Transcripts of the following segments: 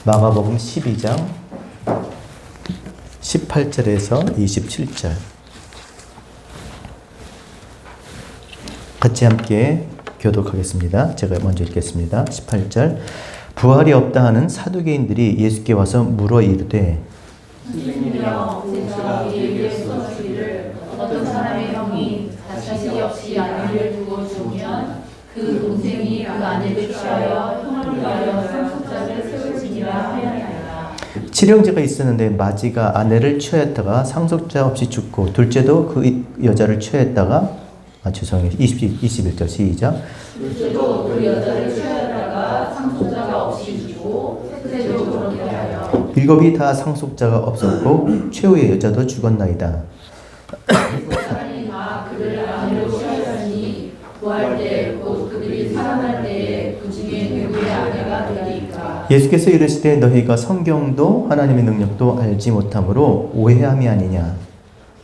마가복음 12장 18절에서 27절 같이 함께 교독하겠습니다. 제가 먼저 읽겠습니다. 18절 부활이 없다 하는 사두개인들이 예수께 와서 물어 이르되 선생님이여 제가 우리에게 써주기를 어떤 사람의 형이 자식이 없이 아내를 두고 죽으면 그 동생이 그 아내를 취하여 형을 위하여 상속자를 세울지니라 하였나이다. 칠형제가 있었는데 마지가 아내를 취하였다가 상속자 없이 죽고 둘째도 그 여자를 취하였다가 죄송해요. 21절 시작. 둘째도 그 여자를 취하였다가 상속자가 없이 죽고 셋째도 그렇게 하여 일곱이 다 상속자가 없었고 최후의 여자도 죽었나이다. 사람이 다 그를 아내로 취하였으니 구할 때 곧 그들이 살아날 때에 그 중에 누구의 아내가 되리까. 예수께서 이르시되 너희가 성경도 하나님의 능력도 알지 못함으로 오해함이 아니냐.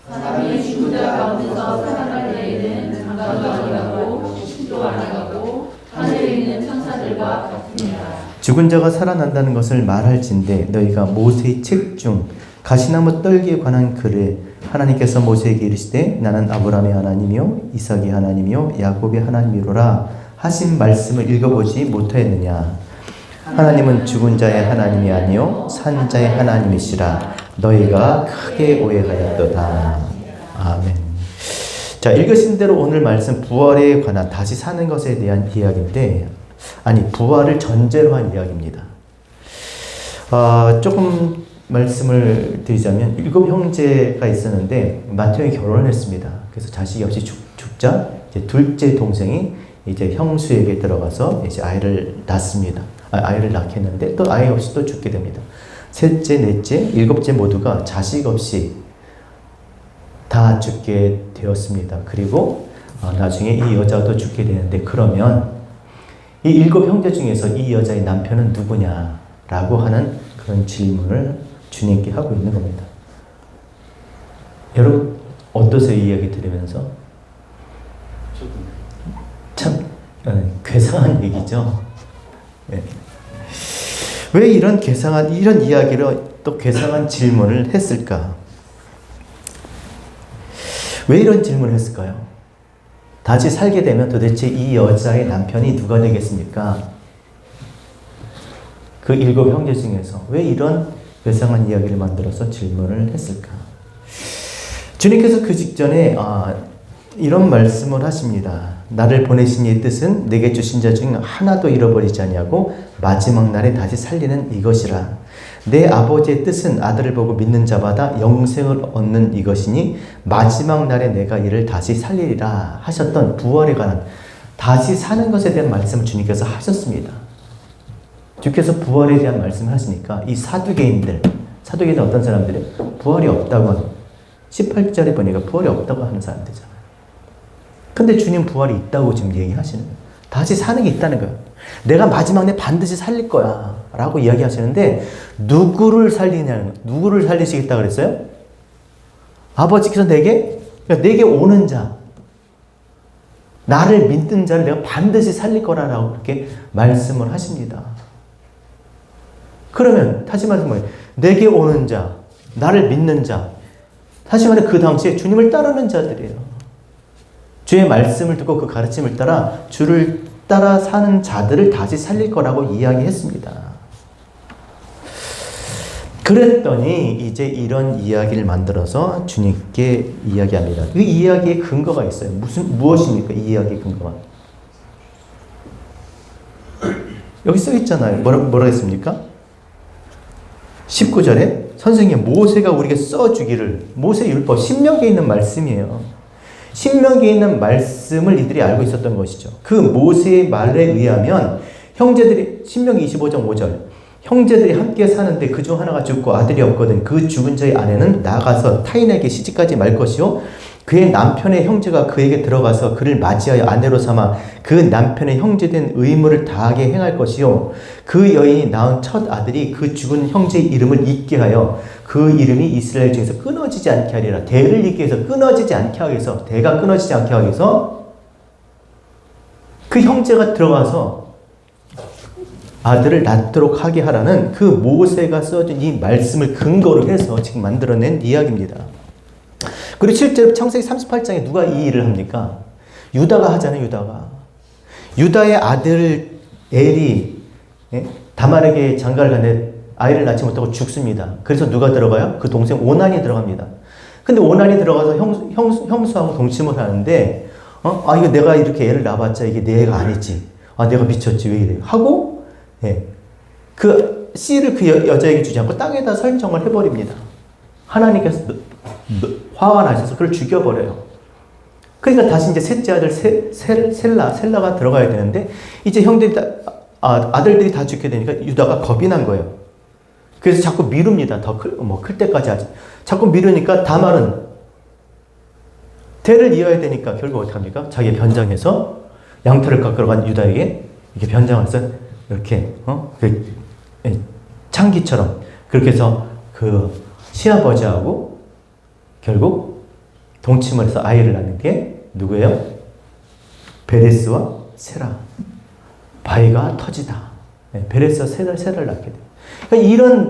사람이 죽은 자 가운데서 살아날 때에는 장가도 아니하고 시도 아니하고 하늘에 있는 천사들과 같으니라. 죽은 자가 살아난다는 것을 말할진대 너희가 모세의 책 중 가시나무 떨기에 관한 글에 하나님께서 모세에게 이르시되 나는 아브라함의 하나님이요 이삭의 하나님이요 야곱의 하나님이로라 하신 말씀을 읽어보지 못하였느냐. 하나님은 죽은 자의 하나님이 아니요 산 자의 하나님이시라. 너희가 크게 오해하였도다. 아멘. 자, 읽으신 대로 오늘 말씀 부활에 관한 다시 사는 것에 대한 이야기인데 부활을 전제로 한 이야기입니다. 조금 말씀을 드리자면 7 형제가 있었는데 맏형이 결혼을 했습니다. 그래서 자식이 없이 죽자 이제 둘째 동생이 이제 형수에게 들어가서 이제 아이를 낳습니다. 아이를 낳게 했는데 또 아이 없이 또 죽게 됩니다. 셋째, 넷째, 일곱째 모두가 자식 없이 다 죽게 되었습니다. 그리고 나중에 이 여자도 죽게 되는데 그러면 이 7 형제 중에서 이 여자의 남편은 누구냐라고 하는 그런 질문을 주님께 하고 있는 겁니다. 여러분 어떠세요? 이 이야기 들으면서? 참 괴상한 얘기죠. 네. 왜 이런 이야기를 또 괴상한 질문을 했을까? 왜 이런 질문을 했을까요? 다시 살게 되면 도대체 이 여자의 남편이 누가 되겠습니까? 그 7 형제 중에서 왜 이런 괴상한 이야기를 만들어서 질문을 했을까? 주님께서 그 직전에 이런 말씀을 하십니다. 나를 보내신 이의 뜻은 내게 주신 자 중 하나도 잃어버리지 아니하고 마지막 날에 다시 살리는 이것이라. 내 아버지의 뜻은 아들을 보고 믿는 자마다 영생을 얻는 이것이니 마지막 날에 내가 이를 다시 살리리라 하셨던 부활에 관한 다시 사는 것에 대한 말씀을 주님께서 하셨습니다. 주께서 부활에 대한 말씀을 하시니까 이 사두개인들 어떤 사람들이 부활이 없다고 하는 18절에 보니까 부활이 없다고 하는 사람들이잖아요. 근데 주님 부활이 있다고 지금 얘기하시는 거예요. 다시 사는 게 있다는 거예요. 내가 마지막 날 반드시 살릴 거야 라고 이야기하시는데 누구를 살리시겠다 그랬어요? 아버지께서 내게 오는 자, 나를 믿는 자를 내가 반드시 살릴 거라고 그렇게 말씀을 하십니다. 그러면 다시 말해서 뭐예요? 내게 오는 자, 나를 믿는 자, 다시 말해 그 당시에 주님을 따르는 자들이에요. 주의 말씀을 듣고 그 가르침을 따라 주를 따라 사는 자들을 다시 살릴 거라고 이야기했습니다. 그랬더니 이제 이런 이야기를 만들어서 주님께 이야기합니다. 그 이야기에 근거가 있어요. 무엇입니까? 이 이야기의 근거가. 여기 써 있잖아요. 뭐라 했습니까? 19절에 선생님 모세가 우리에게 써주기를, 모세 율법 신명기에 있는 말씀이에요. 신명기에 있는 말씀을 이들이 알고 있었던 것이죠. 그 모세의 말에 의하면 형제들이, 신명기 25장 5절, 형제들이 함께 사는데 그중 하나가 죽고 아들이 없거든 그 죽은 자의 아내는 나가서 타인에게 시집가지 말 것이요 그의 남편의 형제가 그에게 들어가서 그를 맞이하여 아내로 삼아 그 남편의 형제된 의무를 다하게 행할 것이요 그 여인이 낳은 첫 아들이 그 죽은 형제의 이름을 잊게 하여 그 이름이 이스라엘 중에서 끊어지지 않게 하리라. 대를 잇게 해서 끊어지지 않게 하기 위해서, 대가 끊어지지 않게 하기 위해서 그 형제가 들어가서 아들을 낳도록 하게 하라는 그 모세가 써준 이 말씀을 근거로 해서 지금 만들어낸 이야기입니다. 그리고 실제로 창세기 38장에 누가 이 일을 합니까? 유다가 하잖아요. 유다의 아들 엘이 다말에게 장가를 가는데 아이를 낳지 못하고 죽습니다. 그래서 누가 들어가요? 그 동생 오난이 들어갑니다. 근데 오난이 들어가서 형수하고 동침을 하는데 이거 내가 이렇게 애를 낳아봤자 이게 내 애가 아니지. 내가 미쳤지. 왜 이래? 하고 그 씨를 그 여자에게 주지 않고 땅에다 설정을 해버립니다. 하나님께서 화가 나셔서 그걸 죽여버려요. 그러니까 다시 이제 셋째 아들 셀라가 들어가야 되는데 이제 형들이 아들들이 다 죽게 되니까 유다가 겁이 난 거예요. 그래서 자꾸 미룹니다. 더 클 때까지 하지. 자꾸 미루니까 다말은 대를 이어야 되니까 결국 어떻게 합니까? 자기가 변장해서 양털을 깎으러 간 유다에게 이렇게 변장해서 이렇게 창기처럼 그렇게 해서 그 시아버지하고 결국 동침을 해서 아이를 낳는 게 누구예요? 베레스와 세라. 바위가 터지다. 베레스와 세라를 낳게 돼요. 그러니까 이런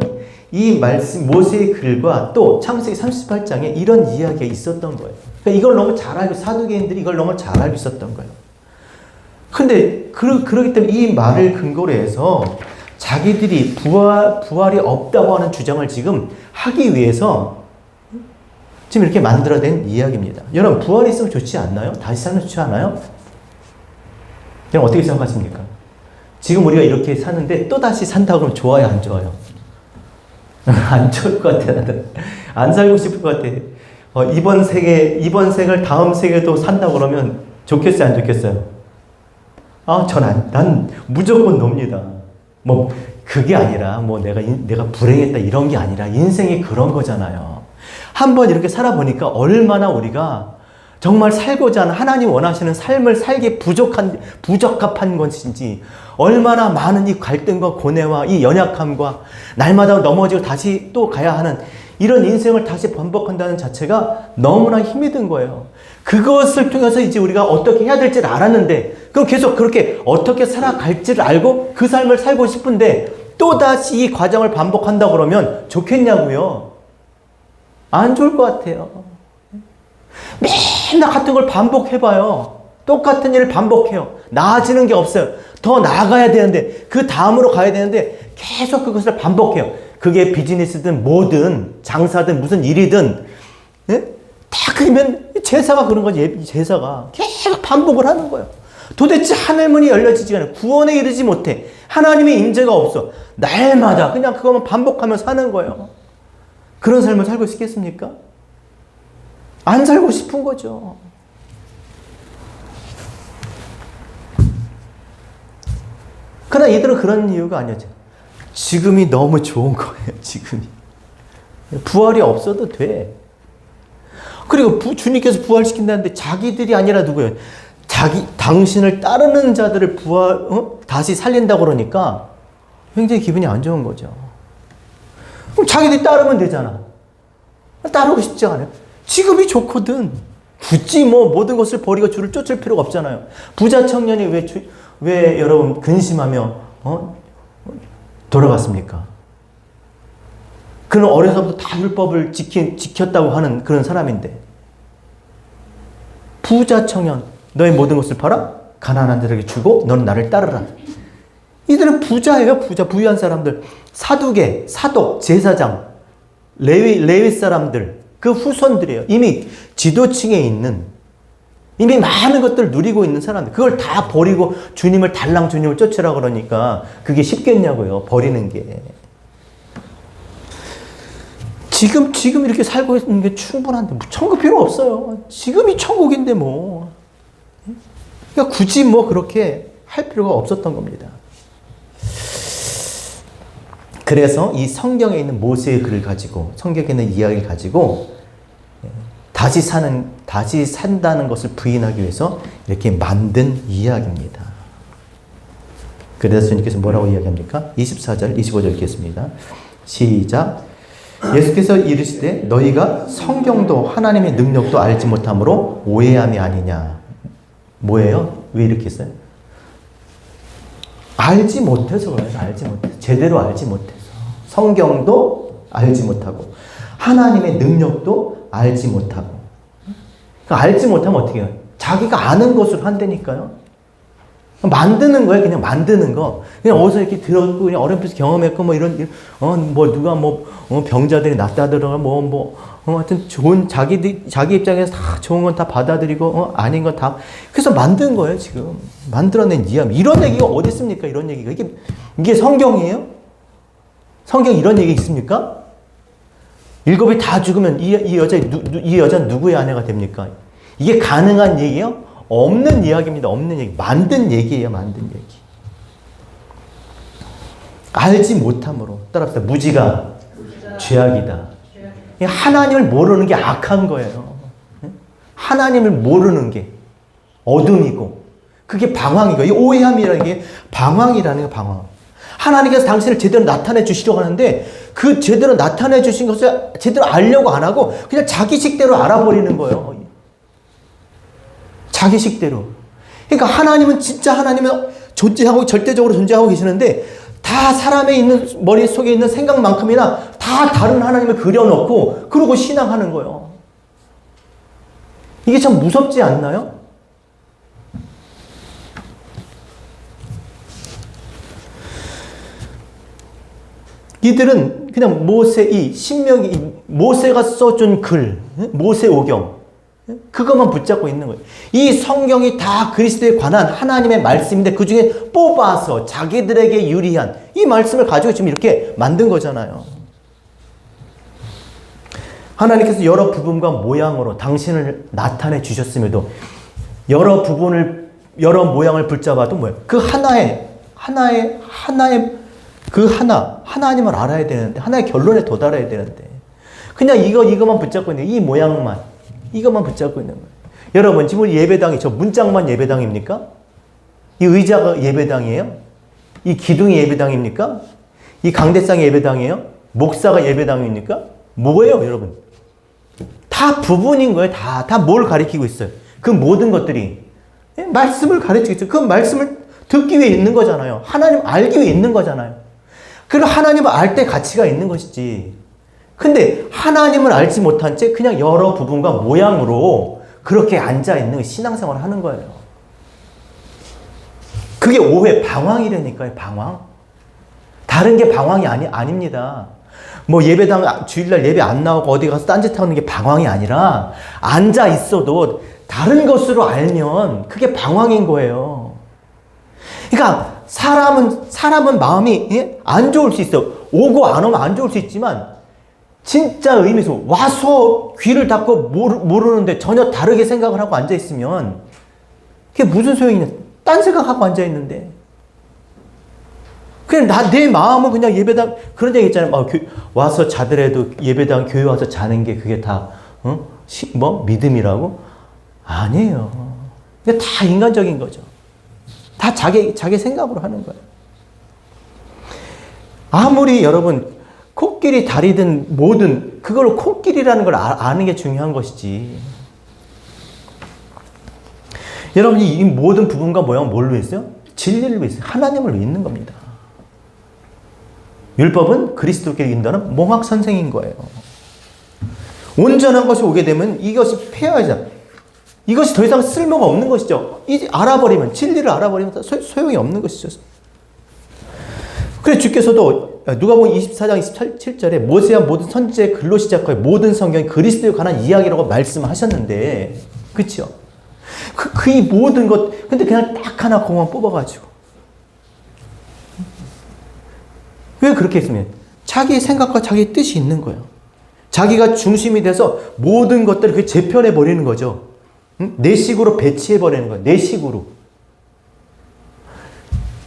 이 말씀 모세의 글과 또 창세기 38장에 이런 이야기가 있었던 거예요. 그러니까 이걸 너무 잘 알고 사두개인들이 이걸 너무 잘 알고 있었던 거예요. 근데 그러기 때문에 이 말을 근거로 해서 자기들이 부활이 없다고 하는 주장을 지금 하기 위해서 지금 이렇게 만들어낸 이야기입니다. 여러분 부활이 있으면 좋지 않나요? 다시 살면 좋지 않아요? 여러분 어떻게 생각하십니까? 지금 우리가 이렇게 사는데 또 다시 산다고 그러면 좋아요, 안 좋아요? 안 좋을 것 같아. 나는 안 살고 싶을 것 같아. 이번 생을 다음 생에도 산다고 그러면 좋겠어요, 안 좋겠어요? 난 무조건 놉니다. 뭐 그게 아니라 뭐 내가 불행했다 이런 게 아니라 인생이 그런 거잖아요. 한번 이렇게 살아보니까 얼마나 우리가 정말 살고자 하는 하나님 원하시는 삶을 살기 부적합한 것인지, 얼마나 많은 이 갈등과 고뇌와 이 연약함과 날마다 넘어지고 다시 또 가야 하는 이런 인생을 다시 반복한다는 자체가 너무나 힘이 든 거예요. 그것을 통해서 이제 우리가 어떻게 해야 될지를 알았는데, 그럼 계속 그렇게 어떻게 살아갈지를 알고 그 삶을 살고 싶은데 또다시 이 과정을 반복한다 그러면 좋겠냐고요? 안 좋을 것 같아요. 맨날 같은 걸 반복해봐요. 똑같은 일을 반복해요. 나아지는 게 없어요. 더 나아가야 되는데, 그 다음으로 가야 되는데 계속 그것을 반복해요. 그게 비즈니스든 뭐든 장사든 무슨 일이든 다 그러면 제사가 그런 거지. 제사가 계속 반복을 하는 거예요. 도대체 하늘문이 열려지지가 않아요. 구원에 이르지 못해. 하나님의 임재가 없어. 날마다 그냥 그것만 반복하면서 사는 거예요. 그런 삶을 살고 싶겠습니까? 안 살고 싶은 거죠. 그러나 이들은 그런 이유가 아니었죠. 지금이 너무 좋은 거예요. 지금이. 부활이 없어도 돼. 그리고 주님께서 부활시킨다는데 자기들이 아니라 누구예요? 당신을 따르는 자들을 다시 살린다고 그러니까 굉장히 기분이 안 좋은 거죠. 그럼 자기들이 따르면 되잖아. 따르고 싶지 않아요. 지금이 좋거든. 굳이 뭐 모든 것을 버리고 주를 쫓을 필요가 없잖아요. 부자 청년이 왜 여러분 근심하며 돌아갔습니까? 그는 어려서부터 다 율법을 지켰다고 하는 그런 사람인데, 부자 청년, 너의 모든 것을 팔아 가난한 자들에게 주고 너는 나를 따르라. 이들은 부자예요. 부유한 사람들. 사두개, 사독, 제사장, 레위 사람들, 그 후손들이에요. 이미 지도층에 있는, 이미 많은 것들을 누리고 있는 사람들. 그걸 다 버리고 주님을 쫓으라 그러니까 그게 쉽겠냐고요. 버리는 게. 지금 이렇게 살고 있는 게 충분한데 뭐 천국 필요 없어요. 지금이 천국인데 뭐. 그러니까 굳이 뭐 그렇게 할 필요가 없었던 겁니다. 그래서 이 성경에 있는 모세의 글을 가지고, 성경에 있는 이야기를 가지고 다시 산다는 것을 부인하기 위해서 이렇게 만든 이야기입니다. 그래서 주님께서 뭐라고 이야기합니까? 24절, 25절 읽겠습니다. 시작. 예수께서 이르시되 너희가 성경도 하나님의 능력도 알지 못함으로 오해함이 아니냐. 뭐예요? 왜 이렇게 했어요? 알지 못해서 그래요. 알지 못해서. 제대로 알지 못해서. 성경도 알지 못하고 하나님의 능력도 알지 못하고. 그러니까 알지 못하면 어떻게 해요? 자기가 아는 것으로 한다니까요. 만드는 거예요. 그냥 만드는 거. 그냥 어디서 이렇게 들었고, 그냥 어렴풋이 경험했고, 뭐 이런, 누가 병자들이 낫다더라, 하여튼 좋은, 자기 입장에서 다 좋은 건 다 받아들이고, 아닌 건 다. 그래서 만든 거예요, 지금. 만들어낸 이야기. 이런 얘기가 어디 있습니까? 이런 얘기가. 이게 성경이에요? 성경 이런 얘기 있습니까? 일곱이 다 죽으면 이 여자는 누구의 아내가 됩니까? 이게 가능한 얘기예요? 없는 이야기입니다. 없는 얘기. 만든 얘기예요. 만든 얘기. 알지 못함으로. 따라합시다. 무지가 죄악이다. 하나님을 모르는 게 악한 거예요. 하나님을 모르는 게 어둠이고 그게 방황이고 이 오해함이라는 게 방황이라는 게 방황. 하나님께서 당신을 제대로 나타내 주시려고 하는데 그 제대로 나타내 주신 것을 제대로 알려고 안 하고 그냥 자기식대로 알아버리는 거예요. 자기식대로. 그러니까 하나님은 진짜 하나님은 존재하고 절대적으로 존재하고 계시는데 다 사람의 있는 머릿속에 있는 생각만큼이나 다 다른 하나님을 그려놓고 그러고 신앙하는 거예요. 이게 참 무섭지 않나요? 이들은 그냥 모세가 써준 글, 모세오경 그것만 붙잡고 있는 거예요. 이 성경이 다 그리스도에 관한 하나님의 말씀인데 그 중에 뽑아서 자기들에게 유리한 이 말씀을 가지고 지금 이렇게 만든 거잖아요. 하나님께서 여러 부분과 모양으로 당신을 나타내 주셨음에도 여러 모양을 붙잡아도 뭐예요? 그 하나의 하나님을 알아야 되는데 하나의 결론에 도달해야 되는데 그냥 이것만 붙잡고 있는 이 모양만 이것만 붙잡고 있는 거예요. 여러분 지금 예배당이 저 문짝만 예배당입니까? 이 의자가 예배당이에요? 이 기둥이 예배당입니까? 이 강대상이 예배당이에요? 목사가 예배당입니까? 뭐예요 여러분? 다 부분인 거예요. 다 뭘 가리키고 있어요? 그 모든 것들이 말씀을 가르치고 있어요. 그 말씀을 듣기 위해 있는 거잖아요. 하나님 알기 위해 있는 거잖아요. 그리고 하나님을 알 때 가치가 있는 것이지. 근데 하나님을 알지 못한 채 그냥 여러 부분과 모양으로 그렇게 앉아있는 신앙생활을 하는 거예요. 그게 오해, 방황이라니까요. 방황. 다른 게 방황이 아닙니다. 뭐 예배당 주일날 예배 안 나오고 어디 가서 딴짓하는 게 방황이 아니라 앉아있어도 다른 것으로 알면 그게 방황인 거예요. 그러니까 사람은 마음이 안 좋을 수 있어. 오고 안 오면 안 좋을 수 있지만 진짜 의미에서 와서 귀를 닫고 모르는데 전혀 다르게 생각을 하고 앉아있으면 그게 무슨 소용이냐. 딴 생각하고 앉아있는데. 그냥 내 마음은 그냥 예배당, 그런 얘기 있잖아요. 와서 자더라도 예배당 교회 와서 자는 게 그게 다, 믿음이라고? 아니에요. 그게 다 인간적인 거죠. 다 자기 생각으로 하는 거예요. 아무리 여러분, 코끼리 다리든 뭐든 그걸 코끼리라는 걸 아는 게 중요한 것이지. 여러분이 이 모든 부분과 모양은 뭘로 있어요? 진리를 있어요. 하나님을 믿는 겁니다. 율법은 그리스도께 인도하는 몽학 선생인 거예요. 온전한 것이 오게 되면 이것이 폐허하자. 이것이 더 이상 쓸모가 없는 것이죠. 이제 알아버리면 진리를 알아버리면 소용이 없는 것이죠. 그래서 주께서도 누가복음 24장 27절에 모세와 모든 선지자의 글로 시작하여 모든 성경이 그리스도에 관한 이야기라고 말씀하셨는데, 그렇죠? 이 모든 것, 근데 그냥 딱 하나 공만 뽑아가지고 왜 그렇게 했으면 자기 생각과 자기 뜻이 있는 거예요. 자기가 중심이 돼서 모든 것들을 그 재편해 버리는 거죠. 내 식으로 배치해 버리는 거예요. 내 식으로.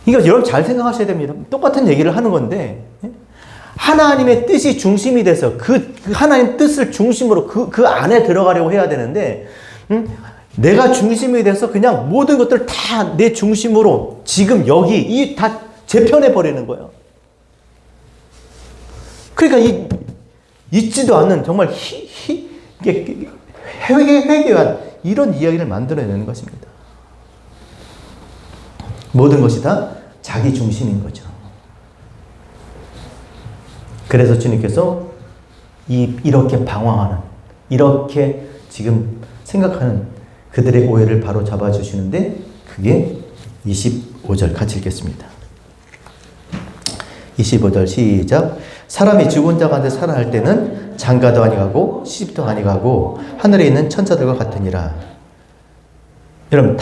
이거 여러분 잘 생각하셔야 됩니다. 똑같은 얘기를 하는 건데 하나님의 뜻이 중심이 돼서 그 하나님 뜻을 중심으로 그 안에 들어가려고 해야 되는데 내가 중심이 돼서 그냥 모든 것들을 다 내 중심으로 지금 여기 다 재편해 버리는 거예요. 그러니까 있지도 않는 정말 회개한 이런 이야기를 만들어내는 것입니다. 모든 것이 다 자기 중심인 거죠. 그래서 주님께서 이렇게 방황하는, 이렇게 지금 생각하는 그들의 오해를 바로 잡아주시는데, 그게 25절 같이 읽겠습니다. 25절 시작. 사람이 죽은 자 가운데 살아날 때는 장가도 아니가고 시집도 아니가고 하늘에 있는 천사들과 같으니라. 여러분,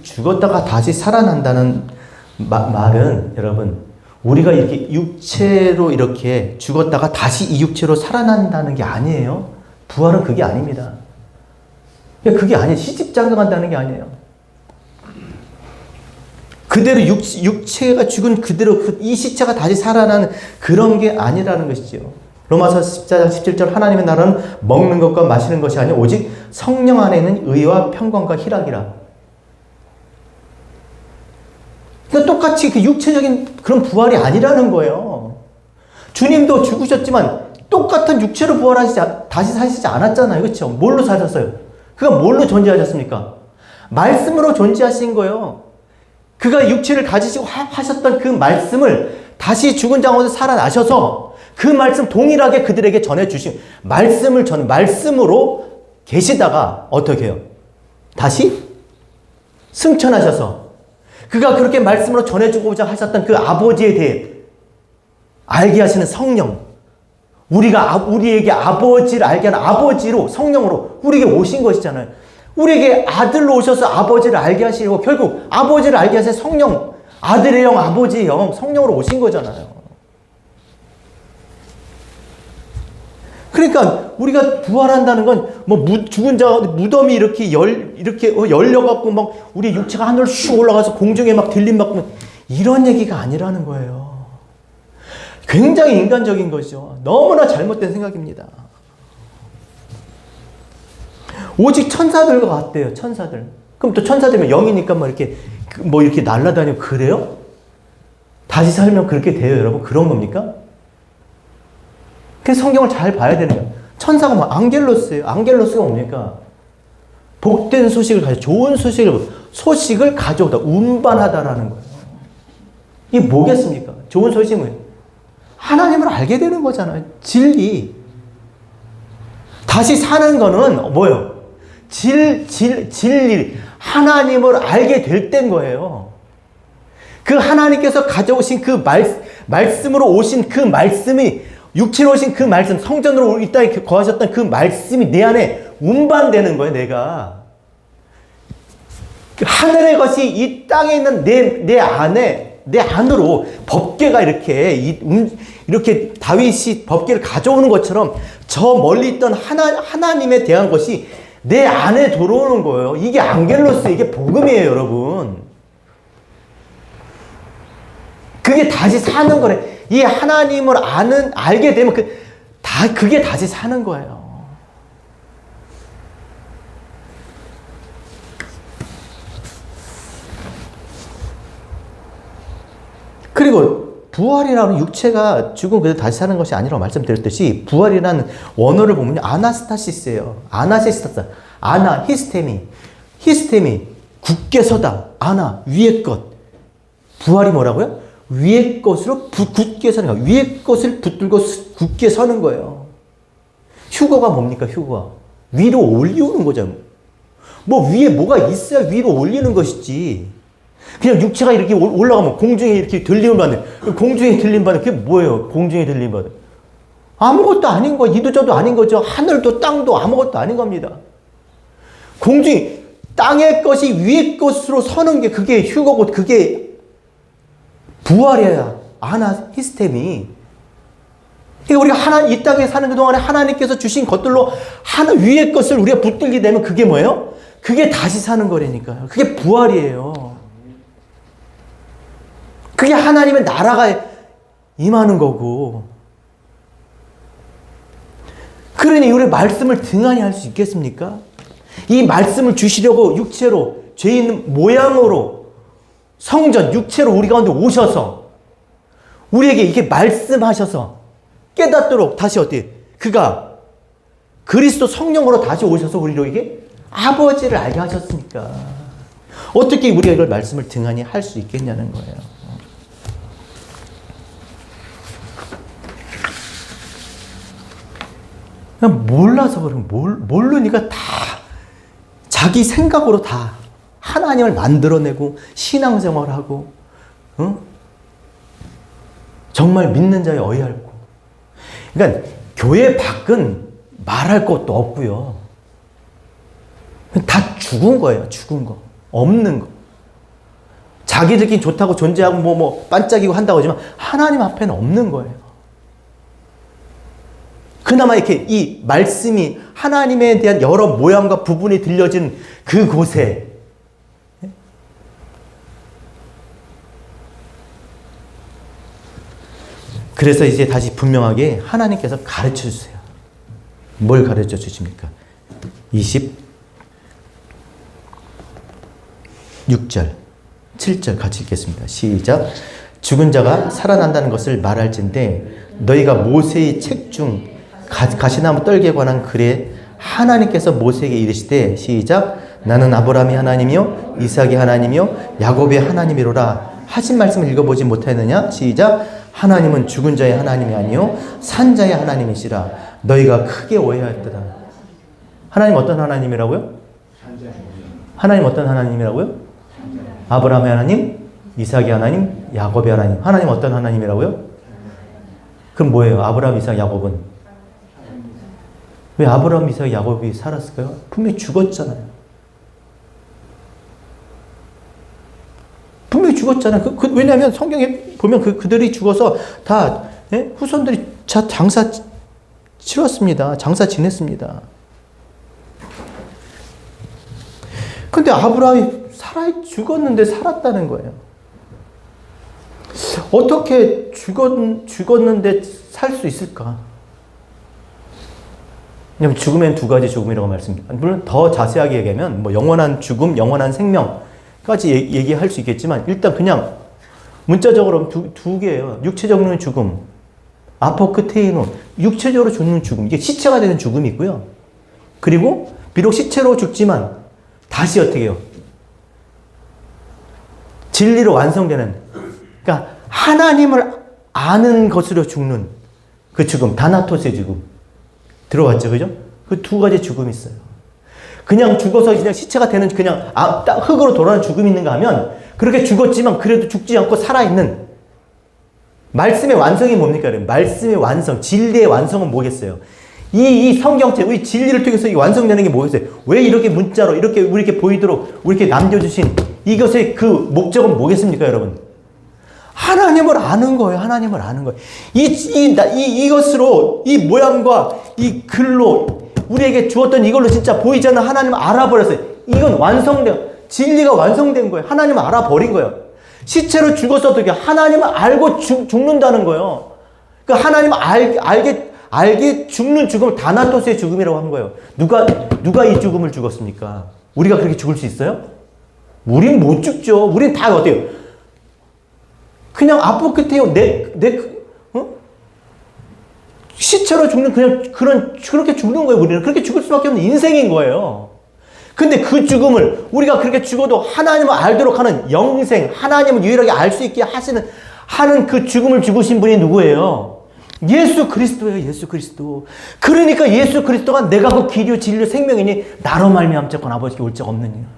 죽었다가 다시 살아난다는 말은, 여러분, 우리가 이렇게 육체로 이렇게 죽었다가 다시 이 육체로 살아난다는 게 아니에요. 부활은 그게 아닙니다. 그게 아니에요. 시집장가간다는 게 아니에요. 그대로 육체가 죽은 그대로 이 시체가 다시 살아나는 그런 게 아니라는 것이죠. 로마서 14장 17절 하나님의 나라는 먹는 것과 마시는 것이 아니라 오직 성령 안에 있는 의와 평강과 희락이라. 그러니까 똑같이 그 육체적인 그런 부활이 아니라는 거예요. 주님도 죽으셨지만 똑같은 육체로 부활하시지, 다시 사시지 않았잖아요. 그렇죠? 뭘로 사셨어요? 그가 뭘로 존재하셨습니까? 말씀으로 존재하신 거예요. 그가 육체를 가지시고 하셨던 그 말씀을 다시 죽은 자 가운데 살아나셔서 그 말씀 동일하게 그들에게 전해주신 말씀으로 계시다가 어떻게 해요? 다시 승천하셔서 그가 그렇게 말씀으로 전해주고자 하셨던 그 아버지에 대해 알게 하시는 성령, 우리에게 아버지를 알게 하는 아버지로, 성령으로 우리에게 오신 것이잖아요. 우리에게 아들로 오셔서 아버지를 알게 하시고 결국 아버지를 알게 하신 성령, 아들의 영, 아버지의 영, 성령으로 오신 거잖아요. 그러니까 우리가 부활한다는 건 뭐 죽은 자 무덤이 이렇게 열려갖고 막 우리 육체가 하늘로 슉 올라가서 공중에 막 들림받고 이런 얘기가 아니라는 거예요. 굉장히 인간적인 것이죠. 너무나 잘못된 생각입니다. 오직 천사들과 같대요. 천사들. 그럼 또 천사들면 영이니까 이렇게 날아다니고 그래요? 다시 살면 그렇게 돼요, 여러분? 그런 겁니까? 그래서 성경을 잘 봐야 되는 거예요. 천사가 뭐 앙겔로스예요. 앙겔로스가 뭡니까? 복된 소식을 좋은 소식을 가져오다, 운반하다라는 거예요. 이게 뭐겠습니까? 좋은 소식은 하나님을 알게 되는 거잖아요. 진리. 다시 사는 거는 뭐예요? 진리. 하나님을 알게 될 때인 거예요. 그 하나님께서 가져오신 그 말씀으로 오신 그 말씀이, 육체로 오신 그 말씀, 성전으로 이 땅에 거하셨던 그 말씀이 내 안에 운반되는 거예요, 내가. 하늘의 것이 이 땅에 있는 내 안으로 법궤가 이렇게 다윗이 법궤를 가져오는 것처럼 저 멀리 있던 하나님에 대한 것이 내 안에 들어오는 거예요. 이게 앙겔로스, 이게 복음이에요, 여러분. 그게 다시 사는 거래. 이 하나님을 알게 되면 그게 다시 사는 거예요. 그리고 부활이라는 육체가 죽은 그대로 다시 사는 것이 아니라고 말씀드렸듯이 부활이라는 원어를 보면 아나스타시스예요. 아나시스타스. 아나, 히스테미. 굳게 서다. 아나, 위의 것. 부활이 뭐라고요? 위의 것으로 굳게 서는 거예요. 위의 것을 붙들고 굳게 서는 거예요. 휴거가 뭡니까? 휴거가. 위로 올리우는 거죠. 뭐 위에 뭐가 있어야 위로 올리는 것이지. 그냥 육체가 이렇게 올라가면 공중에 이렇게 들림을 받는. 공중에 들림 받는. 그게 뭐예요? 공중에 들림 받는. 아무것도 아닌 거, 이도저도 아닌 거죠. 하늘도 땅도 아무것도 아닌 겁니다. 공중이, 땅의 것이 위의 것으로 서는 게 그게 휴거고, 그게 부활이야. 히스템이. 우리가 이 땅에 사는 그동안에 하나님께서 주신 것들로 위의 것을 우리가 붙들게 되면 그게 뭐예요? 그게 다시 사는 거라니까요. 그게 부활이에요. 그게 하나님의 나라가 임하는 거고. 그러니 우리 말씀을 등한히 할 수 있겠습니까? 이 말씀을 주시려고 육체로, 죄 있는 모양으로, 성전, 육체로 우리 가운데 오셔서 우리에게 이렇게 말씀하셔서 깨닫도록 다시 그가 그리스도 성령으로 다시 오셔서 우리에게 아버지를 알게 하셨으니까 어떻게 우리가 이걸 말씀을 등한히 할 수 있겠냐는 거예요. 그냥 몰라서 그런 모르니까 다 자기 생각으로 다 하나님을 만들어내고 신앙생활하고 정말 믿는 자의 어이없고. 그러니까 교회 밖은 말할 것도 없고요. 다 죽은 거예요. 죽은 거. 없는 거. 자기들끼리 좋다고 존재하고 뭐 반짝이고 한다고 하지만 하나님 앞에는 없는 거예요. 그나마 이렇게 이 말씀이 하나님에 대한 여러 모양과 부분이 들려진 그곳에 그래서 이제 다시 분명하게 하나님께서 가르쳐 주세요. 뭘 가르쳐 주십니까? 26절, 7절 같이 읽겠습니다. 시작. 죽은 자가 살아난다는 것을 말할진대 너희가 모세의 책 중 가시나무 떨기에 관한 글에 하나님께서 모세에게 이르시되 시작. 나는 아브라함의 하나님이요 이삭의 하나님이요 야곱의 하나님이로라 하신 말씀을 읽어보지 못하였느냐? 시작. 하나님은 죽은 자의 하나님이 아니요 산 자의 하나님이시라. 너희가 크게 오해하였도다. 하나님 어떤 하나님이라고요? 하나님 어떤 하나님이라고요? 아브라함의 하나님, 이삭의 하나님, 야곱의 하나님. 하나님 어떤 하나님이라고요? 그럼 뭐예요? 아브라함, 이삭, 야곱은? 왜 아브라함, 이삭, 야곱이 살았을까요? 분명히 죽었잖아요. 분명히 죽었잖아요. 왜냐하면 성경에 보면 그들이 죽어서 다 후손들이 장사 치렀습니다. 장사 지냈습니다. 근데 아브라함이 죽었는데 살았다는 거예요. 어떻게 죽었는데 살 수 있을까? 왜냐면 죽음엔 두 가지 죽음이라고 말씀드립니다. 물론 더 자세하게 얘기하면 뭐 영원한 죽음, 영원한 생명까지 얘기할 수 있겠지만 일단 그냥 문자적으로 두 개예요. 육체적으로는 죽음, 아포크테이노, 육체적으로 죽는 죽음. 이게 시체가 되는 죽음이 있고요. 그리고 비록 시체로 죽지만 다시 어떻게 해요? 진리로 완성되는, 그러니까 하나님을 아는 것으로 죽는 그 죽음, 다나토스의 죽음. 들어봤죠? 그죠? 그 두 가지 죽음이 있어요. 그냥 죽어서 그냥 시체가 되는 그냥 흙으로 돌아가는 죽음이 있는가 하면 그렇게 죽었지만 그래도 죽지 않고 살아있는 말씀의 완성이 뭡니까? 말씀의 완성, 진리의 완성은 뭐겠어요? 이 성경책, 이 진리를 통해서 이 완성되는 게 뭐겠어요? 왜 이렇게 문자로 이렇게 우리에게 보이도록 우리에게 남겨주신 이것의 그 목적은 뭐겠습니까, 여러분? 하나님을 아는 거예요. 하나님을 아는 거예요. 이것으로 이 모양과 이 글로 우리에게 주었던 이걸로 진짜 보이지 않는 하나님을 알아버렸어요. 이건 완성된, 진리가 완성된 거예요. 하나님을 알아버린 거예요. 시체로 죽어서도 하나님을 알고 죽는다는 거예요. 그 하나님을 알게 죽는 죽음을 다나토스의 죽음이라고 한 거예요. 누가 이 죽음을 죽었습니까? 우리가 그렇게 죽을 수 있어요? 우린 못 죽죠. 우린 다 어때요? 그냥 아포크테오 시체로 죽는 그렇게 죽는 거예요. 우리는 그렇게 죽을 수밖에 없는 인생인 거예요. 근데 그 죽음을 우리가 그렇게 죽어도 하나님을 알도록 하는 영생, 하나님을 유일하게 알 수 있게 하는 그 죽음을 죽으신 분이 누구예요? 예수 그리스도예요. 예수 그리스도. 그러니까 예수 그리스도가 내가 그 길이요 진리요 생명이니 나로 말미암자건 아버지께 올 적 없느니라.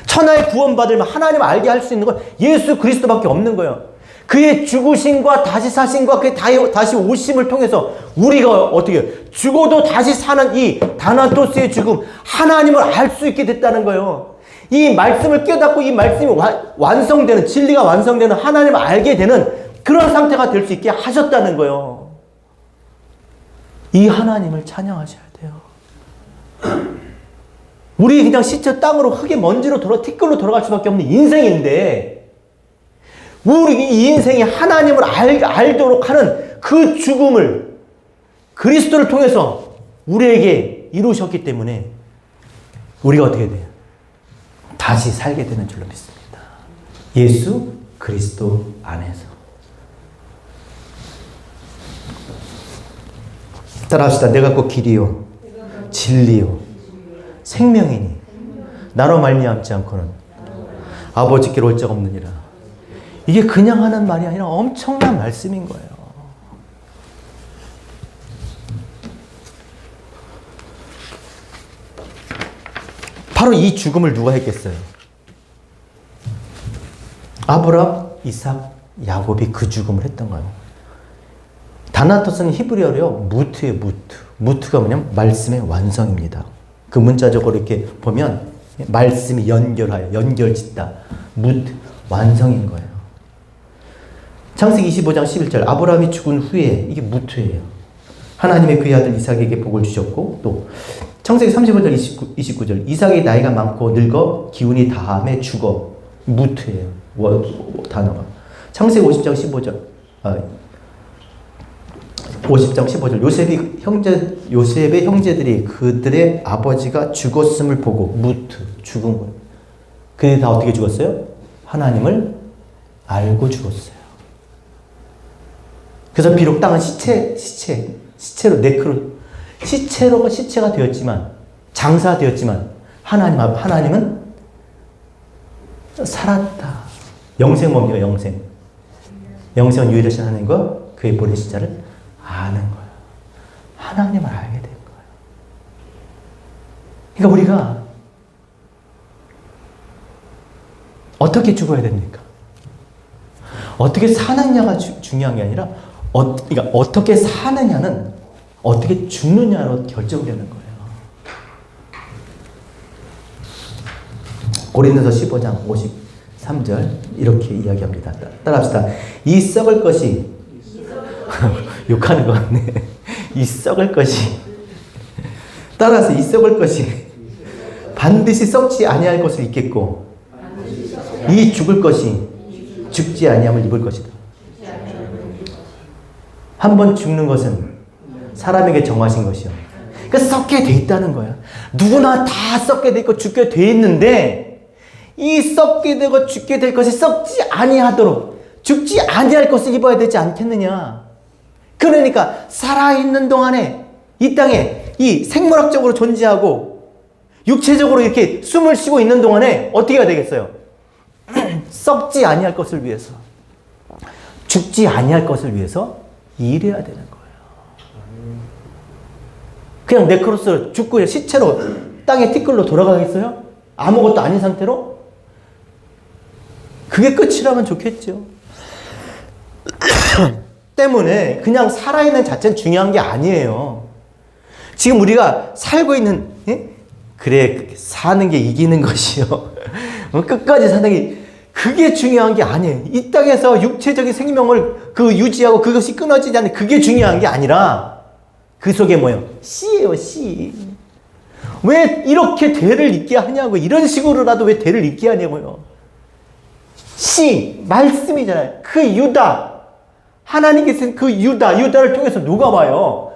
천하의 구원받으면 하나님을 알게 할 수 있는 건 예수 그리스도밖에 없는 거예요. 그의 죽으심과 다시 사심과 그의 다시 오심을 통해서 우리가 어떻게 죽어도 다시 사는 이 다나토스의 죽음, 하나님을 알 수 있게 됐다는 거예요. 이 말씀을 깨닫고 이 말씀이 완성되는, 진리가 완성되는, 하나님을 알게 되는 그런 상태가 될 수 있게 하셨다는 거예요. 이 하나님을 찬양하셔야 돼요. 우리 그냥 시체 땅으로 흙에 먼지로 티끌로 돌아갈 수밖에 없는 인생인데 우리 이 인생이 하나님을 알도록 하는 그 죽음을 그리스도를 통해서 우리에게 이루셨기 때문에 우리가 어떻게 돼요? 다시 살게 되는 줄로 믿습니다. 예수 그리스도 안에서. 따라합시다. 내가 곧 길이요 진리요 생명이니 나로 말미암지 않고는 아버지께로 올 적 없느니라. 이게 그냥 하는 말이 아니라 엄청난 말씀인 거예요. 바로 이 죽음을 누가 했겠어요? 아브라함, 이삭, 야곱이 그 죽음을 했던 거예요. 다나토스는 히브리어로요, 무트예요, 무트. 무트가 뭐냐면 말씀의 완성입니다. 그 문자적으로 이렇게 보면 말씀이 연결하여, 연결짓다. 무트, 완성인 거예요. 창세기 25장 11절, 아브라함이 죽은 후에, 이게 무트예요. 하나님의 그의 아들 이삭에게 복을 주셨고, 또 창세기 35절 29절, 이삭의 나이가 많고 늙어 기운이 다함에 죽어. 무트예요. 단어가. 창세기 50장 15절, 50장 15절, 요셉의 형제들이 그들의 아버지가 죽었음을 보고, 무트, 죽은 거예요. 그들이 다 어떻게 죽었어요? 하나님을 알고 죽었어요. 그래서 비록 땅은 시체로, 시체가 되었지만, 장사되었지만, 하나님은 살았다. 영생 뭡니까? 영생은 유일하신 하나님과 그의 보내신 자를 아는 거예요. 하나님을 알게 된 거예요. 그러니까 우리가 어떻게 죽어야 됩니까? 어떻게 사느냐가 중요한 게 아니라 그러니까 어떻게 사느냐는 어떻게 죽느냐로 결정을 하는 거예요. 고린도서 15장 53절 이렇게 이야기합니다. 따라합시다. 이 썩을 것이 욕하는 것 같네. 이 썩을 것이 따라서 이 썩을 것이 반드시 썩지 아니할 것을 입겠고 이 죽을 것이 죽지 아니함을 입을 것이다. 한번 죽는 것은 사람에게 정하신 것이요. 그러니까 썩게 돼 있다는 거야. 누구나 다 썩게 돼 있고 죽게 돼 있는데 이 썩게 되고 죽게 될 것이 썩지 아니하도록 죽지 아니할 것을 입어야 되지 않겠느냐. 그러니까 살아있는 동안에 이 땅에 이 생물학적으로 존재하고 육체적으로 이렇게 숨을 쉬고 있는 동안에 어떻게 해야 되겠어요? 썩지 아니할 것을 위해서, 죽지 아니할 것을 위해서 일해야 되는 거예요. 그냥 네크로스로 죽고 시체로 땅에 티끌로 돌아가겠어요? 아무것도 아닌 상태로? 그게 끝이라면 좋겠죠. 때문에 그냥 살아있는 자체는 중요한 게 아니에요. 지금 우리가 살고 있는, 그래, 사는 게 이기는 것이요. 끝까지 사는 게, 그게 중요한 게 아니에요. 이 땅에서 육체적인 생명을 유지하고 그것이 끊어지지 않는 그게 중요한 게 아니라, 그 속에 뭐예요? 씨예요, 씨. 왜 이렇게 대를 잇게 하냐고. 이런 식으로라도 왜 대를 잇게 하냐고요. 씨, 말씀이잖아요. 그 유다. 하나님께서는 그 유다를 통해서 누가 와요?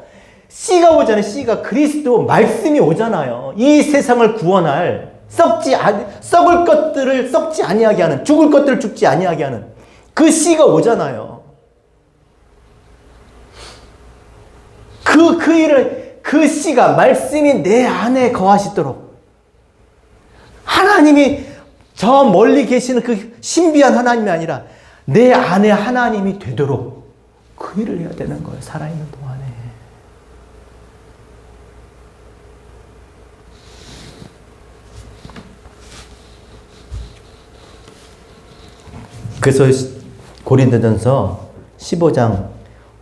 씨가 오잖아요. 씨가 그리스도 말씀이 오잖아요. 이 세상을 구원할 썩을 것들을 썩지 아니하게 하는, 죽을 것들을 죽지 아니하게 하는 그 씨가 오잖아요. 그 씨가 말씀이 내 안에 거하시도록 하나님이 저 멀리 계시는 그 신비한 하나님이 아니라 내 안에 하나님이 되도록 그 일을 해야 되는 거예요. 살아있는 동안에. 그래서 고린도전서 15장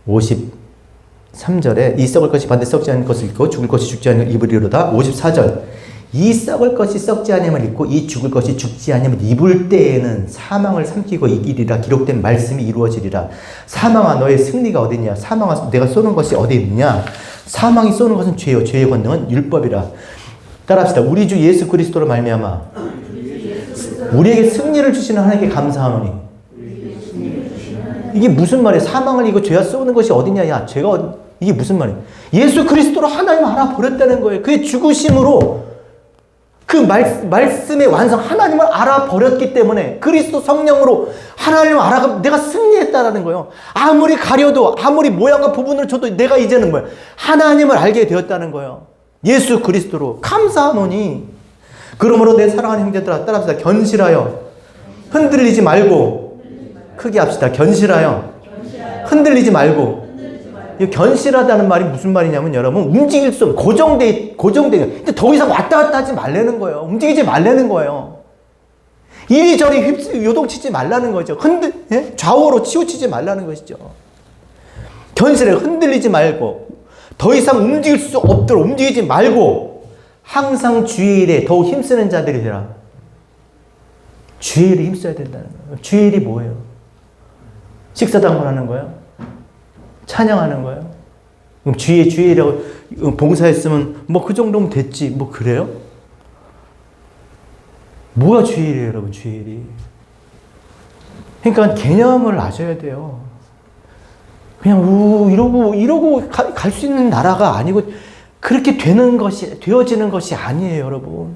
53절에 이 썩을 것이 반드시 썩지 않을 것을 입고 죽을 것이 죽지 않을 것을 입으리로다. 54절 이 썩을 것이 썩지 아니함을 입고 이 죽을 것이 죽지 아니함을 입을 때에는 사망을 삼키고 이기리라. 기록된 말씀이 이루어지리라. 사망아 너의 승리가 어디냐. 사망아 내가 쏘는 것이 어디 있느냐. 사망이 쏘는 것은 죄요. 죄의 권능은 율법이라. 따라합시다. 우리 주 예수 그리스도로 말미암아 우리에게 승리를 주시는 하나님께 감사하노니. 이게 무슨 말이에요? 사망을 이고 죄가 쏘는 것이 어디냐. 야 죄가 이게 무슨 말이에요? 예수 그리스도로 하나님 알아버렸다는 거예요. 그의 죽으심으로 그 말씀의 완성, 하나님을 알아버렸기 때문에 그리스도 성령으로 하나님을 알아가 내가 승리했다라는 거예요. 아무리 가려도 아무리 모양과 부분을 줘도 내가 이제는 뭐예요? 하나님을 알게 되었다는 거예요. 예수 그리스도로 감사하노니. 그러므로 내 사랑하는 형제들아 따라합시다. 견실하여 흔들리지 말고 크게 합시다. 견실하여 흔들리지 말고 이 견실하다는 말이 무슨 말이냐면 여러분 움직일 수 없는 고정돼. 근데 더 이상 왔다 갔다 하지 말라는 거예요. 움직이지 말라는 거예요. 이리저리 요동치지 말라는 거죠. 좌우로 치우치지 말라는 것이죠. 견실해 흔들리지 말고 더 이상 움직일 수 없도록 움직이지 말고 항상 주의 일에 더욱 힘쓰는 자들이 되라. 주의 일에 힘써야 된다는 거예요. 주의 일이 뭐예요? 식사당번하는 거예요? 찬양하는 거예요? 그럼 주의 일이라고 봉사했으면 뭐 그 정도면 됐지. 뭐 그래요? 뭐가 주의 일이에요, 여러분? 주의 일이. 그러니까 개념을 아셔야 돼요. 그냥 이러고 갈 수 있는 나라가 아니고 그렇게 되어지는 것이 아니에요, 여러분.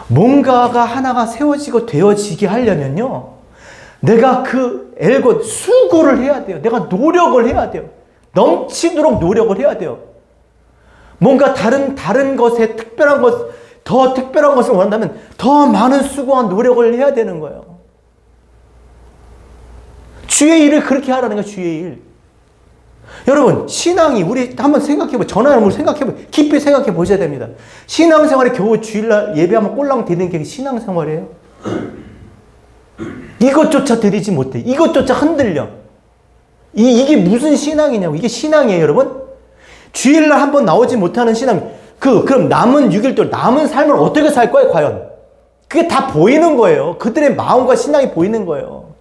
뭔가가 하나가 세워지고 되어지게 하려면요. 내가 수고를 해야 돼요. 내가 노력을 해야 돼요. 넘치도록 노력을 해야 돼요. 뭔가 다른 것에 더 특별한 것을 원한다면 더 많은 수고와 노력을 해야 되는 거예요. 주의 일을 그렇게 하라는 거예요, 주의 일. 여러분, 신앙이 우리 한번 깊이 생각해 보셔야 됩니다. 신앙생활에 겨우 주일날 예배하면 꼴랑 되는 게 신앙생활이에요? 이것조차 드리지 못해. 이것조차 흔들려. 이게 무슨 신앙이냐고. 이게 신앙이에요, 여러분? 주일날 한번 나오지 못하는 신앙. 그럼 남은 6일 동안 남은 삶을 어떻게 살 거예요, 과연? 그게 다 보이는 거예요. 그들의 마음과 신앙이 보이는 거예요.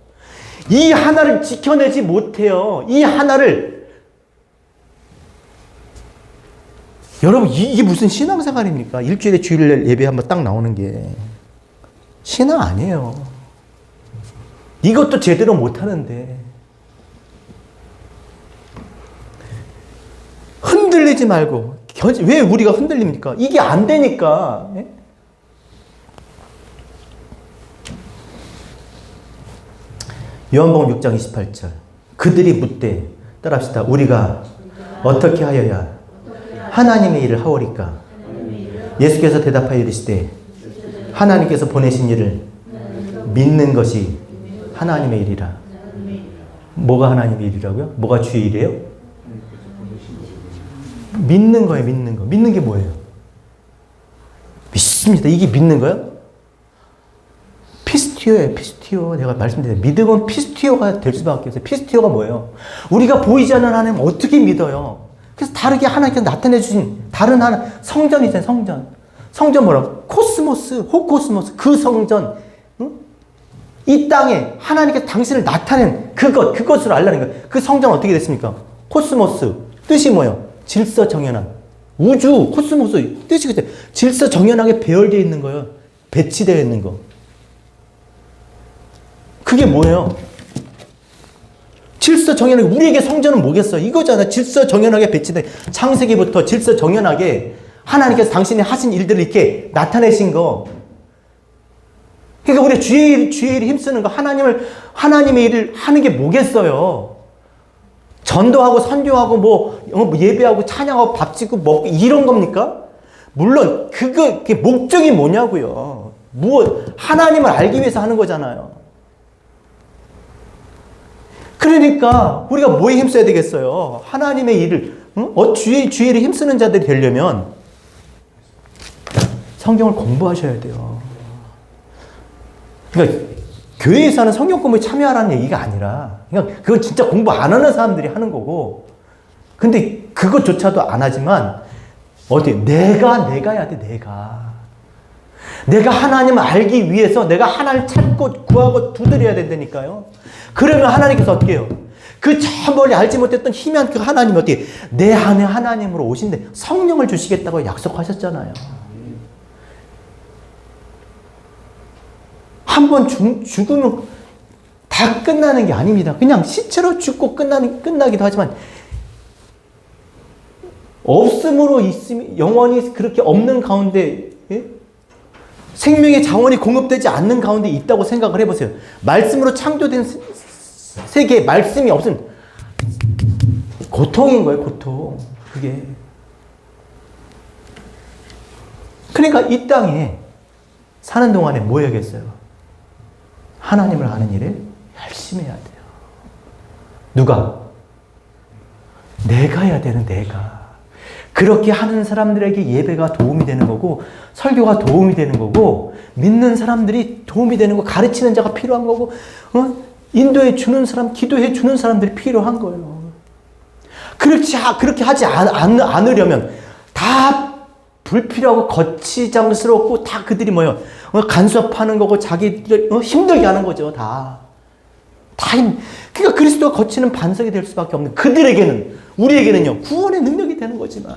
이 하나를 지켜내지 못해요. 이 하나를. 여러분, 이게 무슨 신앙생활입니까? 일주일에 주일날 예배 한번 딱 나오는 게. 신앙 아니에요. 이것도 제대로 못하는데. 흔들리지 말고. 왜 우리가 흔들립니까? 이게 안 되니까. 예? 요한복음 6장 28절. 그들이 묻되, 따라합시다. 우리가 어떻게 하여야 하나님의 일을 하오리까? 예수께서 대답하여 이르시되, 하나님께서 보내신 일을 믿는 것이 하나님의 일이라. 뭐가 하나님의 일이라고요? 뭐가 주의 일이에요? 믿는 거예요, 믿는 거. 믿는 게 뭐예요? 믿습니다. 이게 믿는 거예요? 피스티오예요, 피스티오. 내가 말씀드렸는데, 믿음은 피스티오가 될 수밖에 없어요. 피스티오가 뭐예요? 우리가 보이지 않는 하나님 어떻게 믿어요? 그래서 다르게 하나님께서 나타내 주신 다른 하나, 성전이잖아요, 성전. 성전 뭐라고? 코스모스, 호코스모스, 그 성전. 응? 이 땅에 하나님께서 당신을 나타낸 그것으로 알라는 거예요. 그 성전은 어떻게 됐습니까? 코스모스. 뜻이 뭐예요? 질서정연한. 우주, 코스모스. 뜻이 그때 질서정연하게 배열되어 있는 거예요. 배치되어 있는 거. 그게 뭐예요? 질서정연하게. 우리에게 성전은 뭐겠어? 이거잖아. 질서정연하게 배치된. 창세기부터 질서정연하게 하나님께서 당신이 하신 일들을 이렇게 나타내신 거. 그러니까 우리 주의 일에 힘쓰는 거, 하나님의 일을 하는 게 뭐겠어요? 전도하고 선교하고 뭐 예배하고 찬양하고 밥 짓고 먹고 이런 겁니까? 물론 그게 목적이 뭐냐고요. 하나님을 알기 위해서 하는 거잖아요. 그러니까 우리가 뭐에 힘써야 되겠어요? 하나님의 일을, 주의 일에 힘쓰는 자들이 되려면 성경을 공부하셔야 돼요. 그러니까 교회에서 하는 성경 공부에 참여하라는 얘기가 아니라, 그건 진짜 공부 안 하는 사람들이 하는 거고, 근데 그것조차도 안 하지만, 내가 해야 돼, 내가 하나님을 알기 위해서 내가 하나님을 찾고 구하고 두드려야 된다니까요. 그러면 하나님께서 어떻게 해요? 그 저 멀리 알지 못했던 희미한 그 하나님이 어떻게 내 안에 하나님으로 오신데 성령을 주시겠다고 약속하셨잖아요. 한 번 죽으면 다 끝나는 게 아닙니다. 그냥 시체로 죽고 끝나기도 하지만 없음으로 있음이 영원히 그렇게 없는 가운데, 예? 생명의 자원이 공급되지 않는 가운데 있다고 생각을 해보세요. 말씀으로 창조된 세계에 말씀이 없으면 고통인 거예요, 고통. 그게. 그러니까 이 땅에 사는 동안에 뭐 해야겠어요? 하나님을 아는 일에 열심히 해야 돼요. 누가? 내가 해야 되는 내가. 그렇게 하는 사람들에게 예배가 도움이 되는 거고 설교가 도움이 되는 거고 믿는 사람들이 도움이 되는 거 가르치는 자가 필요한 거고 인도해 주는 사람, 기도해 주는 사람들이 필요한 거예요. 그렇게 하지 않으려면 다 불필요하고 거치장스럽고 다 그들이 뭐예요? 간섭하는 거고 자기들 힘들게 하는 거죠. 그러니까 그리스도가 거치는 반석이 될 수밖에 없는 그들에게는 우리에게는요 구원의 능력이 되는 거지만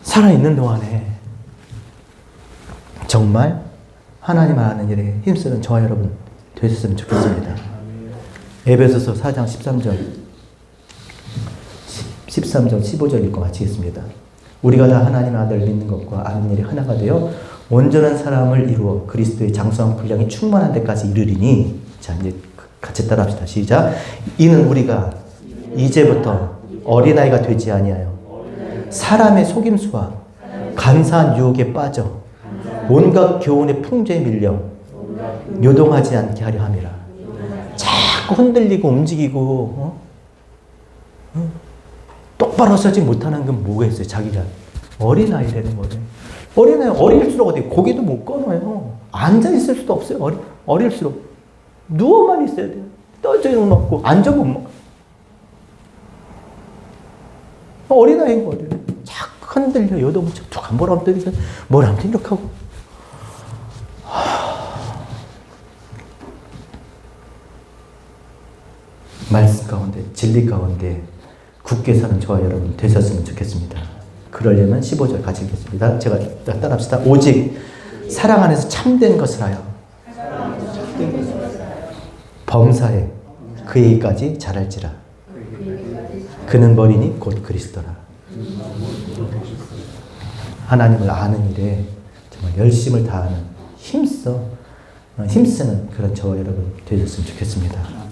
살아있는 동안에 정말 하나님 아는 일에 힘쓰는 저와 여러분 되셨으면 좋겠습니다. 에베소서 4장 13절 15절 읽고 마치겠습니다. 우리가 다 하나님 아들을 믿는 것과 아는 일이 하나가 되어 온전한 사람을 이루어 그리스도의 장성한 분량이 충만한 데까지 이르리니. 자, 이제 같이 따라합시다. 시작. 이는 우리가 이제부터 어린아이가 되지 아니하여 사람의 속임수와 간사한 유혹에 빠져 온갖 교훈의 풍조에 밀려 요동하지 않게 하려 함이라. 자꾸 흔들리고 움직이고 똑바로 서지 못하는 건 뭐가 있어요? 자기가 어린아이라는 거예요. 어린아이 어릴수록 어디 고기도 못 꺼내요. 앉아있을 수도 없어요. 어릴수록 누워만 있어야 돼요. 떠져 못 먹고 앉아 못 먹고 어린아이인 거예요. 자꾸 흔들려 요동을 툭 한 번 엎드리고 뭘 하면 이렇게 하고 말씀 가운데 진리 가운데 굳게 사는 저와 여러분 되셨으면 좋겠습니다. 그러려면 15절 같이 읽겠습니다. 제가 따라합시다. 오직 사랑 안에서 참된 것을 하여 범사에 그에게까지 자랄지라. 그는 머리니 곧 그리스도라. 하나님을 아는 일에 정말 열심을 다하는 힘쓰는 그런 저와 여러분 되셨으면 좋겠습니다.